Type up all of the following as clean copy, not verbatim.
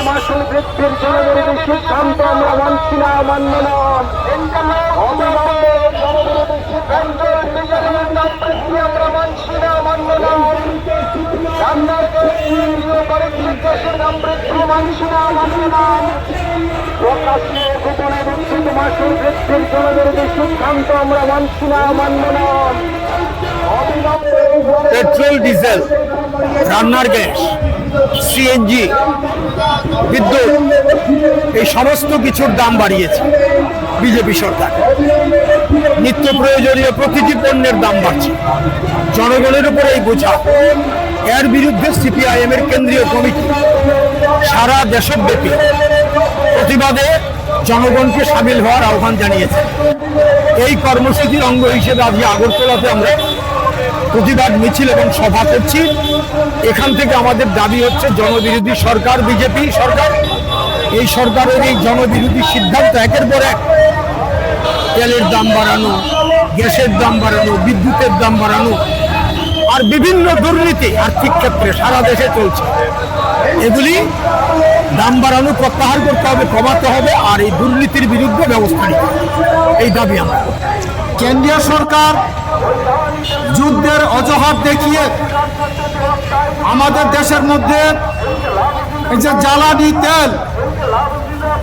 মাসুল বৃদ্ধির জনবিরোধী সিদ্ধান্ত আমরা মানছি না, মান্য না। অবিলম্বে জনবিরোধী সিদ্ধান্ত আমরা মানছি না, মান্য না। রান্নার দেশের দাম বৃদ্ধি মানছি না, মান্য না। প্রকাশ্যে গোপনে বিচ্ছিন্ন মাসুল বৃদ্ধির জনবিরোধী সিদ্ধান্ত আমরা মানছি না, মান্য না। পেট্রোল, ডিজেল, রান্নার গ্যাস, সিএনজি, বিদ্যুৎ এই সমস্ত কিছুর দাম বাড়িয়েছে বিজেপি সরকার। নিত্য প্রয়োজনীয় প্রতিটি পণ্যের দাম বাড়ছে, জনগণের উপরে এই বোঝা। এর বিরুদ্ধে সিপিআইএম এর কেন্দ্রীয় কমিটি সারা দেশব্যাপী প্রতিবাদে জনগণকে সামিল হওয়ার আহ্বান জানিয়েছে। এই কর্মসূচির অঙ্গ হিসেবে আজকে আগরতলাতে আমরা প্রতিবাদ মিছিল এবং সভা করছি। এখান থেকে আমাদের দাবি হচ্ছে, জনবিরোধী সরকার বিজেপি সরকার, এই সরকারের এই জনবিরোধী সিদ্ধান্ত একের পর এক, তেলের দাম বাড়ানো, গ্যাসের দাম বাড়ানো, বিদ্যুতের দাম বাড়ানো আর বিভিন্ন দুর্নীতি আর্থিক ক্ষেত্রে সারা দেশে চলছে, এগুলি দাম বাড়ানো প্রত্যাহার করতে হবে, কমাতে হবে, আর এই দুর্নীতির বিরুদ্ধে ব্যবস্থা নিতে হবে, এই দাবি আমরা। কেন্দ্রীয় সরকার যুদ্ধের অজুহাত দেখিয়ে আমাদের দেশের মধ্যে এই যে জ্বালানি তেল,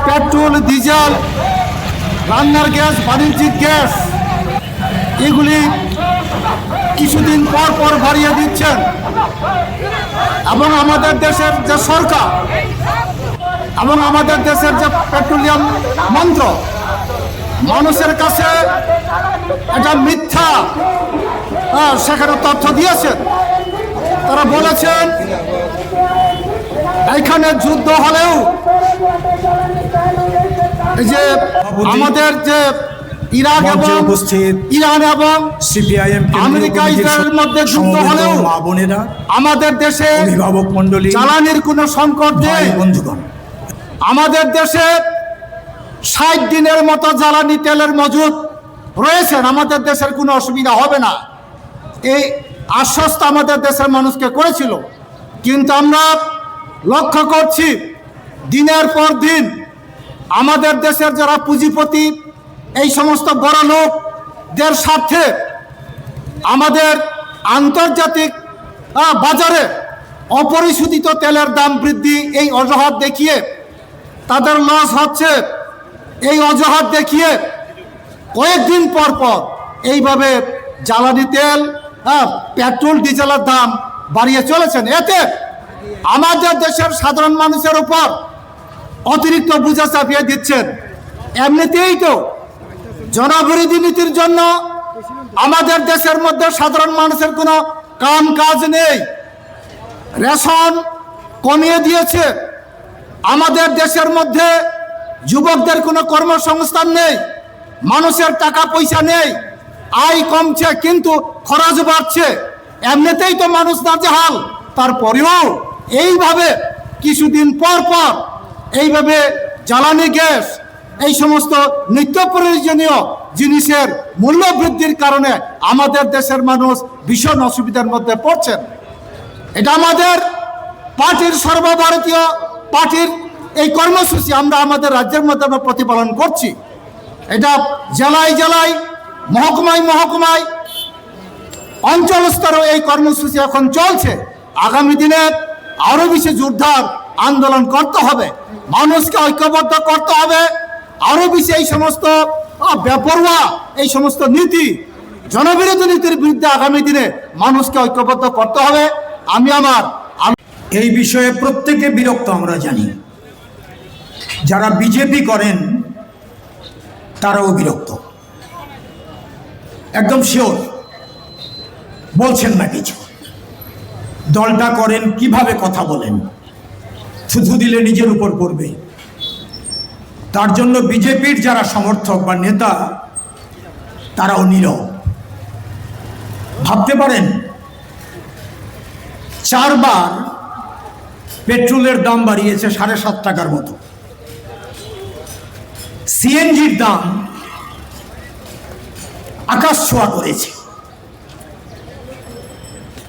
পেট্রোল, ডিজেল, রান্নার গ্যাস, বাণিজ্যিক গ্যাস এগুলি কিছুদিন পর পর বাড়িয়ে দিচ্ছেন এবং আমাদের দেশের যে সরকার এবং আমাদের দেশের যে পেট্রোলিয়াম মন্ত্রক মানুষের কাছে এটা মিথ্যা সেখানে তথ্য দিয়েছেন। তারা বলেছেন এখানে যুদ্ধ হলেও এই যে আমাদের যে ইরাক এবং ইরান এবং সিপিআইএম আমেরিকা ইসরায়েলের মধ্যে যুদ্ধ হলেও আমাদের দেশে অভিভাবক মণ্ডলী জ্বালানির কোনো সংকট নেই। বন্ধুগণ, আমাদের দেশে 60 দিনের মতো জ্বালানি তেলের মজুদ রয়েছেন, আমাদের দেশের কোনো অসুবিধা হবে না, এই আশ্বস্ত আমাদের দেশের মানুষকে করেছিল। কিন্তু আমরা লক্ষ্য করছি দিনের পর দিন আমাদের দেশের যারা পুঁজিপতি, এই সমস্ত বড় লোকদের স্বার্থে আমাদের আন্তর্জাতিক বাজারে অপরিশোধিত তেলের দাম বৃদ্ধি এই অজুহাত দেখিয়ে তাদের লস হচ্ছে। এই অজুহাত দেখিয়ে কয়েকদিন পর পর এইভাবে জ্বালানি তেল, পেট্রোল, ডিজেলের দাম বাড়িয়ে চলেছেন। এতে আমাদের দেশের সাধারণ মানুষের উপর অতিরিক্ত বোঝা চাপিয়ে দিচ্ছেন। এমনিতেই তো জনবিরোধী নীতির জন্য আমাদের দেশের মধ্যে সাধারণ মানুষের কোনো কাম কাজ নেই, রেশন কমিয়ে দিয়েছে, আমাদের দেশের মধ্যে যুবকদের কোনো কর্মসংস্থান নেই, মানুষের টাকা পয়সা নেই, আয় কমছে কিন্তু খরচ বাড়ছে। এমনিতেই তো মানুষ নাজেহাল, তারপরেও এইভাবে কিছুদিন পর পর এইভাবে জ্বালানি গ্যাস, এই সমস্ত নিত্য প্রয়োজনীয় জিনিসের মূল্য বৃদ্ধির কারণে আমাদের দেশের মানুষ ভীষণ অসুবিধার মধ্যে পড়ছেন। এটা আমাদের পার্টির, সর্বভারতীয় পার্টির এই কর্মসূচি আমরা আমাদের রাজ্যের মধ্যে আমরা প্রতিপালন করছি। এটা জেলায় জেলায়, মহকুমায় মহকুমায়, অঞ্চল স্তরেও এই কর্মসূচি এখন চলছে। আগামী দিনে আরও বেশি জোরদার আন্দোলন করতে হবে, মানুষকে ঐক্যবদ্ধ করতে হবে, আরও বেশি এই সমস্ত বেপরোয়া এই সমস্ত নীতি, জনবিরোধী নীতির বিরুদ্ধে আগামী দিনে মানুষকে ঐক্যবদ্ধ করতে হবে। এই বিষয়ে প্রত্যেকে বিরক্ত আমরা জানি, যারা বিজেপি করেন তারাও বিরক্ত, একদম শিওর, বলছেন না কিছু। দলটা করেন কিভাবে কথা বলেন, থুথু দিলে নিজের উপর পড়বে। তার জন্য বিজেপির যারা সমর্থক বা নেতা তারাও নীরব। ভাবতে পারেন 4 বার পেট্রোলের দাম বাড়িয়েছে 7.5 টাকার মতো, সিএনজির দাম আকাশ ছোঁয়া করেছে।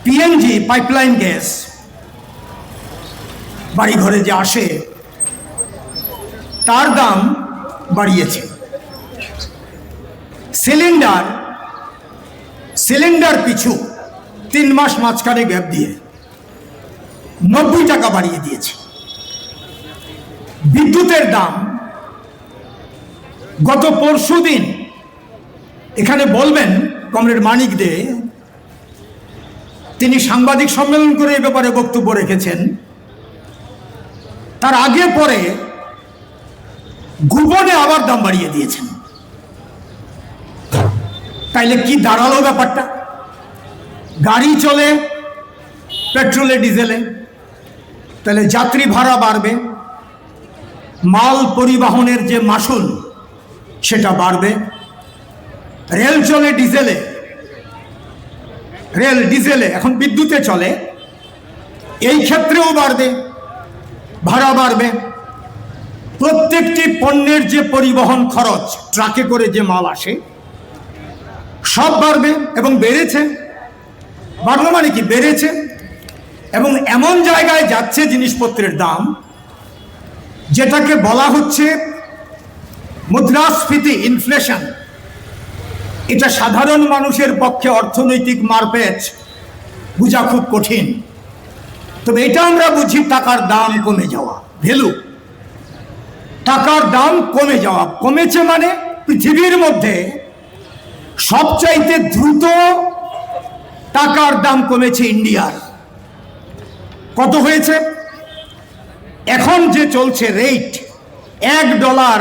পিএনজি পাইপলাইন গ্যাস বাড়ি ঘরে যে আসে তার দাম বাড়িয়েছে। সিলিন্ডার পিছু 3 মাস মাঝখানে গ্যাপ দিয়ে 90 টাকা বাড়িয়ে দিয়েছে। বিদ্যুতের দাম গত পরশুদিন এখানে বলবেন কমরেড মানিক দে, তিনি সাংবাদিক সম্মেলন করে এ ব্যাপারে বক্তব্য রেখেছেন। তার আগে পরে গোপনে আবার দাম বাড়িয়ে দিয়েছেন। তাইলে কি দাঁড়ালো ব্যাপারটা? গাড়ি চলে পেট্রোলে ডিজেলে, তাহলে যাত্রী ভাড়া বাড়বে, মাল পরিবহনের যে মাসুল সেটা বাড়বে। রেল চলে ডিজেলে, এখন বিদ্যুতে চলে, এই ক্ষেত্রেও বাড়বে, ভাড়া বাড়বে। প্রত্যেকটি পণ্যের যে পরিবহন খরচ, ট্রাকে করে যে মাল আসে, সব বাড়বে এবং বেড়েছে। বাড়লো মানে কি? বেড়েছে। এবং এমন জায়গায় যাচ্ছে জিনিসপত্রের দাম, যেটাকে বলা হচ্ছে মুদ্রাস্ফীতি, ইনফ্লেশন। এটা সাধারণ মানুষের পক্ষে অর্থনৈতিক মারপ্যাচ বোঝা খুব কঠিন। তবে এটা আমরা বুঝি টাকার দাম কমে যাওয়া, ভ্যালু, টাকার দাম কমে যাওয়া। কমেছে মানে পৃথিবীর মধ্যে সবচাইতে দ্রুত টাকার দাম কমেছে ইন্ডিয়ার। কত হয়েছে? এখন যে চলছে রেট $1,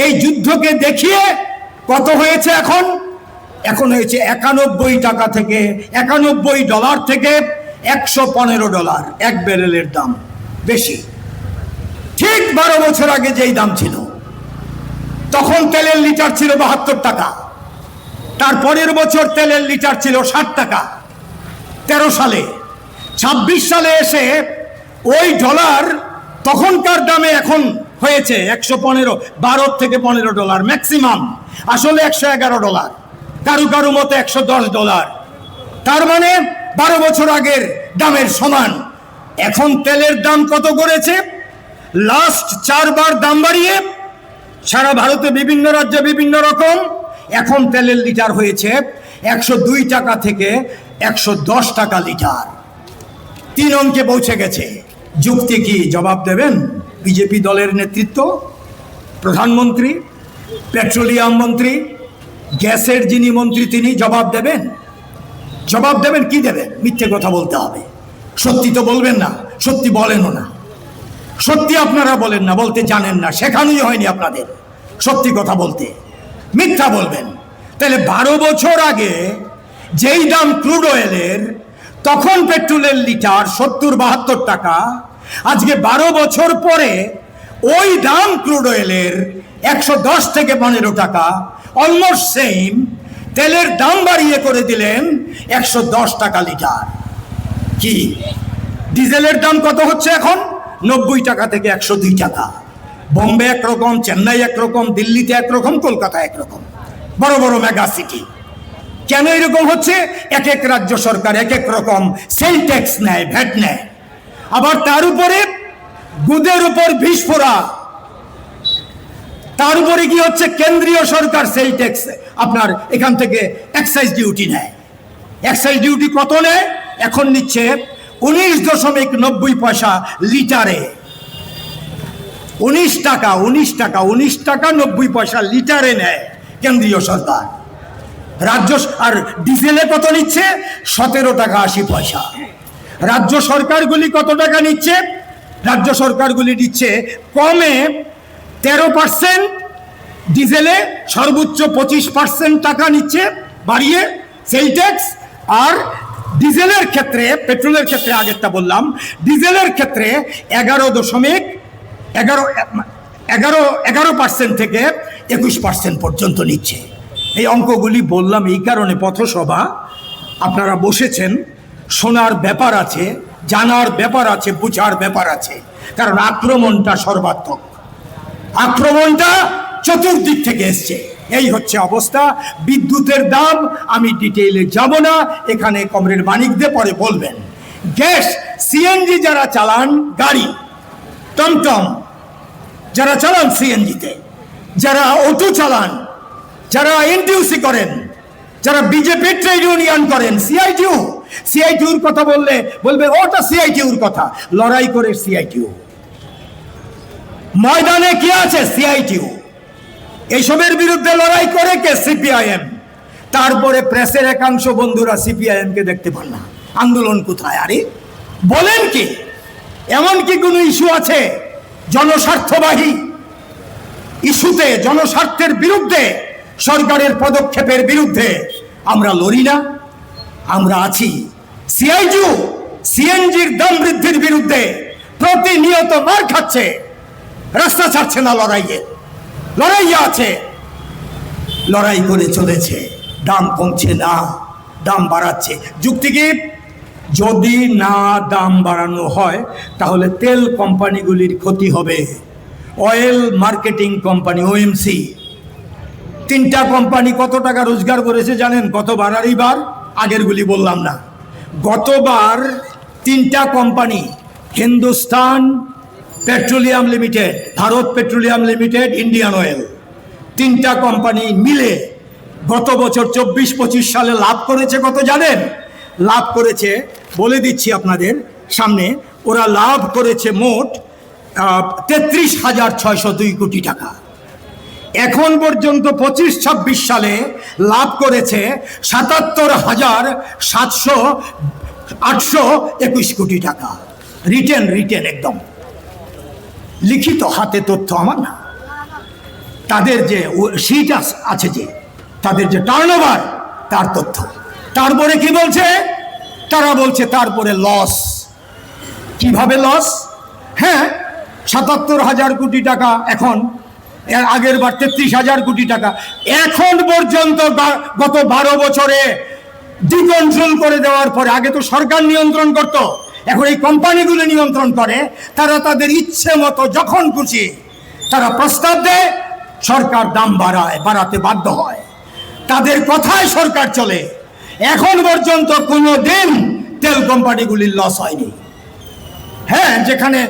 এই যুদ্ধকে দেখিয়ে কত হয়েছে এখন? এখন হয়েছে 91 টাকা থেকে, $91 থেকে $115 এক ব্যারেলের দাম বেশি। ঠিক 12 বছর আগে যেই দাম ছিল, তখন তেলের লিটার ছিল 72 টাকা। তার পরের বছর তেলের লিটার ছিল 60 টাকা। 13 সালে, 26 সালে এসে ওই ডলার তখনকার দামে এখন হয়েছে 115, 12 থেকে $15 ম্যাক্সিমাম, আসলে $111, কারু কারু মতে $110। তার মানে 12 বছর আগের দামের সমান। এখন তেলের দাম কত করেছে? লাস্ট 4 বার দাম বাড়িয়ে সারা ভারতে বিভিন্ন রাজ্যে বিভিন্ন রকম। এখন তেলের লিটার হয়েছে 102 টাকা থেকে 110 টাকা লিটার, 3 অঙ্কে পৌঁছে গেছে। যুক্তি কি? জবাব দেবেন বিজেপি দলের নেতৃত্ব, প্রধানমন্ত্রী, পেট্রোলিয়াম মন্ত্রী, গ্যাসের যিনি মন্ত্রী তিনি জবাব দেবেন। জবাব দেবেন কি দেবেন? মিথ্যে কথা বলতে হবে, সত্যি তো বলবেন না, সত্যি বলেনও না। সত্যি আপনারা বলেন না, বলতে জানেন না, শেখানোই হয়নি আপনাদের সত্যি কথা বলতে, মিথ্যা বলবেন। তাহলে 12 বছর আগে যেই দাম ক্রুড অয়েলের, তখন পেট্রোলের লিটার 70-72 টাকা। আজকে 12 বছর পরে ওই দাম ক্রুড অয়েলের 110 থেকে 15 টাকা, অলমোস্ট সেম। তেলের দাম বাড়িয়ে করে দিলেন 110 টাকা লিটার। কি ডিজেলের দাম কত হচ্ছে এখন? 90 টাকা থেকে 102 টাকা। বোম্বে একরকম, চেন্নাই একরকম, দিল্লিতে একরকম, কলকাতা একরকম, বড় বড় মেগা সিটি। কেন এরকম হচ্ছে? এক এক রাজ্য সরকার এক এক রকম সেল ট্যাক্স নেয়, ভ্যাট নেয়। আবার তার উপরে দুধের উপর বিষ ফোড়া, তার উপরে কি হচ্ছে? কেন্দ্রীয় সরকার সেল ট্যাক্স, আপনার এখান থেকে এক্সাইজ ডিউটি নেয়। এক্সাইজ ডিউটি কত নেয়? এখন নিচ্ছে 19.90 লিটারে। 19 টাকা 90 লিটারে নেয় কেন্দ্রীয় সরকার। রাজ্য আর ডিজেলে কত নিচ্ছে? 17 টাকা 80 রাজ্য সরকারগুলি কত টাকা নিচ্ছে? রাজ্য সরকারগুলি দিচ্ছে কমে 13%, ডিজেলে সর্বোচ্চ 25% টাকা নিচ্ছে বাড়িয়ে সেল ট্যাক্স। আর ডিজেলের ক্ষেত্রে, পেট্রোলের ক্ষেত্রে আগেরটা বললাম, ডিজেলের ক্ষেত্রে 11% থেকে 21% পর্যন্ত নিচ্ছে। এই অঙ্কগুলি বললাম এই কারণে, পথসভা আপনারা বসেছেন, শোনার ব্যাপার আছে, জানার ব্যাপার আছে, বুঝার ব্যাপার আছে। কারণ আক্রমণটা সর্বাত্মক, আক্রমণটা চতুর্দিক থেকে এসছে। এই হচ্ছে অবস্থা। বিদ্যুতের দাম আমি ডিটেইলে যাব না, এখানে কমরেড মানিক দে পরে বলবেন। গ্যাস সিএনজি যারা চালান, গাড়ি টমটম যারা চালান সিএনজিতে, যারা অটো চালান, যারা এনটিউসি করেন, যারা বিজেপি ট্রেড ইউনিয়ন করেন, সিআইটিউর কথা বলবে ওটা সিআইটিউর কথা, লড়াই করে সিআইটিউ। ময়দানে কি আছে? সিআইটিউ। এইসবের বিরুদ্ধে লড়াই করে কে? সিপিআইএম। তারপরে প্রেসের একাংশ বন্ধুরা সিপিআইএম কে দেখতে পান না। আন্দোলন কোথায়? আরে বলেন কি এমন কি কোনো ইস্যু আছে জনস্বার্থবাহী ইস্যুতে, জনস্বার্থের বিরুদ্ধে, সরকারের পদক্ষেপের বিরুদ্ধে আমরা লড়ি না? আমরা আছি। সিআইটিউ সিএনজির দাম বৃদ্ধির বিরুদ্ধে প্রতিনিয়ত মার খাচ্ছে, রাস্তা ছাড়ছে না, লড়াইয়ে আছে, লড়াই করে চলেছে। দাম কমছে না, দাম বাড়াচ্ছে। যুক্তি কি? যদি না দাম বাড়ানো হয় তাহলে তেল কোম্পানিগুলির ক্ষতি হবে। অয়েল মার্কেটিং কোম্পানি ওএমসি, 3টা কোম্পানি কত টাকা রোজগার করেছে জানেন? গতবার, আর এইবার আগেরগুলি বললাম না। গতবার 3টা company, Hindustan petroleum limited, Bharat petroleum limited, Indian oil, 3টা কোম্পানি মিলে গত বছর 24-25 সালে লাভ করেছে কত জানেন? লাভ করেছে, বলে দিচ্ছি আপনাদের সামনে, ওরা লাভ করেছে মোট 33,602 কোটি টাকা। এখন পর্যন্ত 25-26 সালে লাভ করেছে 77,821 কোটি টাকা। রিটেন একদম লিখিত হাতে তথ্য, আমার না, তাদের যে শীট আছে, যে তাদের যে টার্নওভার তার তথ্য। তারপরে কি বলছে? তারা বলছে তারপরে লস। কিভাবে লস? হ্যাঁ, 77,000 কোটি টাকা এখন, এর আগের বার 33,000 কোটি টাকা। এখন পর্যন্ত গত 12 বছরে ডিকন্ট্রোল করে দেওয়ার পরে, আগে তো সরকার নিয়ন্ত্রণ করত, এখন এই কোম্পানিগুলো নিয়ন্ত্রণ করে। তারা তাদের ইচ্ছে মতো যখন খুশি তারা প্রস্তাব দেয়, সরকার দাম বাড়াতে বাধ্য হয়, তাদের কথায় সরকার চলে। এখন পর্যন্ত কোনো দিন তেল কোম্পানিগুলির লস হয়নি। হ্যাঁ, যেখানে